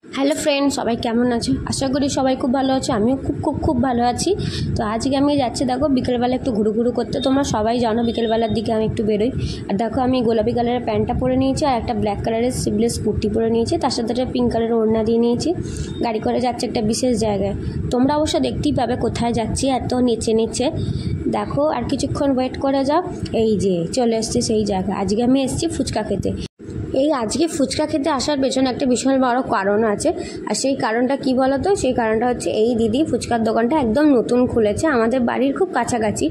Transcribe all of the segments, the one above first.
Hello friend, সবাই কেমন আছো? আশা করি সবাই খুব ভালো আছো। আমিও খুব ভালো আছি। তো আজকে আমি যাচ্ছি দেখো বিকেলবেলা একটু ঘুরু করতে। তোমরা সবাই জানো বিকেলবেলার দিকে আমি একটু বেরোই। আর দেখো আমি গোলাপি কালারের প্যান্টটা পরে নিয়েছি আর একটা ব্ল্যাক কালারের স্লিভলেস কুর্তি পরে নিয়েছি, তার সাথে একটা পিঙ্ক কালারের ওড়না দিয়ে নিয়েছি। গাড়ি করে যাচ্ছে একটা বিশেষ জায়গায়। তোমরা অবশ্য দেখতেই পাবে কোথায় যাচ্ছি। এত নিচে দেখো, আর কিছুক্ষণ ওয়েট করে যাও। এই যে চলে এসছি সেই জায়গা। আজকে আমি এসেছি ফুচকা খেতে। আজকে ফুচকা খেতে আসার পেছনে একটা বিশাল বড় কারণ আছে। আর সেই কারণটা কি বলো তো? সেই কারণটা হচ্ছে এই দিদি ফুচকার দোকানটা একদম নতুন খুলেছে আমাদের বাড়ির খুব কাছাকাছি।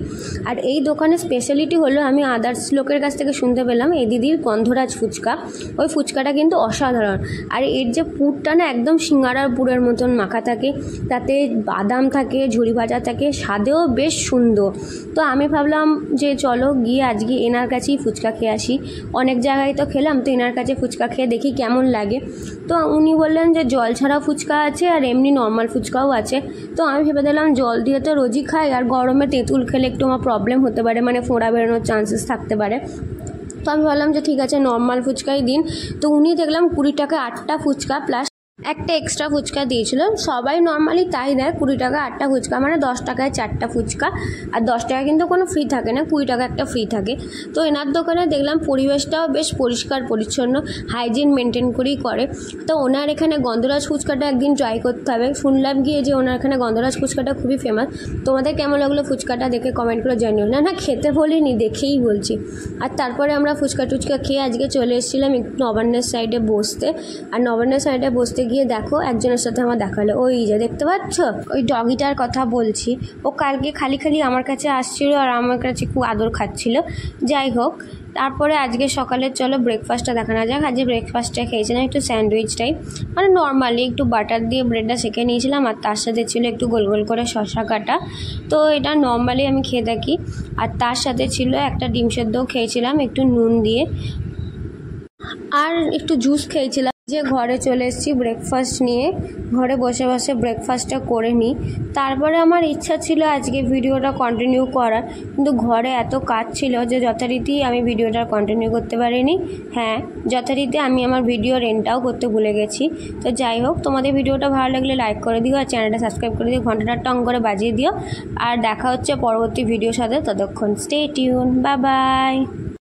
আর এই দোকানের স্পেশালিটি হলো, আমি আদার্স লোকের কাছ থেকে শুনতে পেলাম, এই দিদির গন্ধরাজ ফুচকা। ওই ফুচকাটা কিন্তু অসাধারণ। আর এর যে পুরটা না, একদম সিঙ্গারার পুরের মতন মাখা থাকে, তাতে বাদাম থাকে, ঝুরি ভাজা থাকে, স্বাদেও বেশ সুন্দর। তো আমি ভাবলাম যে চলো গিয়ে আজকে এনার কাছেই ফুচকা খেয়ে আসি। অনেক জায়গায় তো খেলাম, তো এনার কাছে ফুচকা খেয়ে দেখি কেমন লাগে। তো উনি বললেন যে জল ছাড়া ফুচকা আছে আর এমনি নর্মাল ফুচকাও আছে। তো আমি ভেবে দিলাম জল দিয়ে তো রোজই খাই, আর গরমে তেঁতুল খেলে একটু আমার প্রবলেম হতে পারে, মানে ফোঁড়া বেরোনোর চান্সেস থাকতে পারে। তো আমি ভাবলাম যে ঠিক আছে নর্মাল ফুচকাই দিন। তো উনি দেখলাম 20 টাকায় 8টা ফুচকা প্লাস একটা এক্সট্রা ফুচকা দিয়েছিল। সবাই নর্মালি তাই দেয়, 20 টাকা 8টা ফুচকা, মানে 10 টাকায় 4টা ফুচকা। আর 10 টাকা কিন্তু কোনো ফ্রি থাকে না, 20 টাকা একটা ফ্রি থাকে। তো এনার দোকানে দেখলাম পরিবেশটাও বেশ পরিষ্কার পরিচ্ছন্ন, হাইজিন মেনটেন করেই করে। তো ওনার এখানে গন্ধরাজ ফুচকাটা একদিন ট্রাই করতে হবে। শুনলাম গিয়ে যে ওনার এখানে গন্ধরাজ ফুচকাটা খুবই ফেমাস। তোমাদের কেমন লাগলো ফুচকাটা দেখে কমেন্ট করে জানিও। না খেতে বলিনি, দেখেই বলছি। আর তারপরে আমরা ফুচকা টুচকা খেয়ে আজকে চলে এসেছিলাম একটু নবান্নের সাইডে বসতে। আর নবান্নের সাইডে বসতে গিয়ে দেখো একজনের সাথে আমার দেখা হলো। ওই যে দেখতে পাচ্ছ, ওই ডগিটার কথা বলছি। ও কালকে খালি আমার কাছে আসছিল আর আমার কাছে খুব আদর খাচ্ছিল। যাই হোক, তারপরে আজকে সকালে চলো ব্রেকফাস্টটা দেখানো যাক। আজকে ব্রেকফাস্টটা খেয়েছিলাম একটু স্যান্ডউইচ টাইপ, মানে নর্মালি একটু বাটার দিয়ে ব্রেডটা সেঁকে নিয়েছিলাম। আর তার সাথে ছিল একটু গোল গোল করে শসা কাটা। তো এটা নর্মালি আমি খেয়ে থাকি। আর তার সাথে ছিল একটা ডিম সেদ্ধও খেয়েছিলাম একটু নুন দিয়ে, আর একটু জুস খেয়েছিলাম। যে ঘরে চলে এসেছি ব্রেকফাস্ট নিয়ে, ঘরে বসে ব্রেকফাস্টটা করে নিই। তারপরে আমার ইচ্ছা ছিল আজকে ভিডিওটা কন্টিনিউ করার, কিন্তু ঘরে এত কাজ ছিল যে যথারীতি আমি ভিডিওটা কন্টিনিউ করতে পারিনি। হ্যাঁ, যথারীতি আমি আমার ভিডিও এন্ডটাও করতে ভুলে গেছি। তো যাই হোক, তোমাদের ভিডিওটা ভালো লাগলে লাইক করে দিও, আর চ্যানেলটা সাবস্ক্রাইব করে দিও, ঘন্টাটা টং করে বাজিয়ে দিও। আর দেখা হচ্ছে পরবর্তী ভিডিওর সাথে। ততক্ষণ স্টে টিউন, বাই বাই।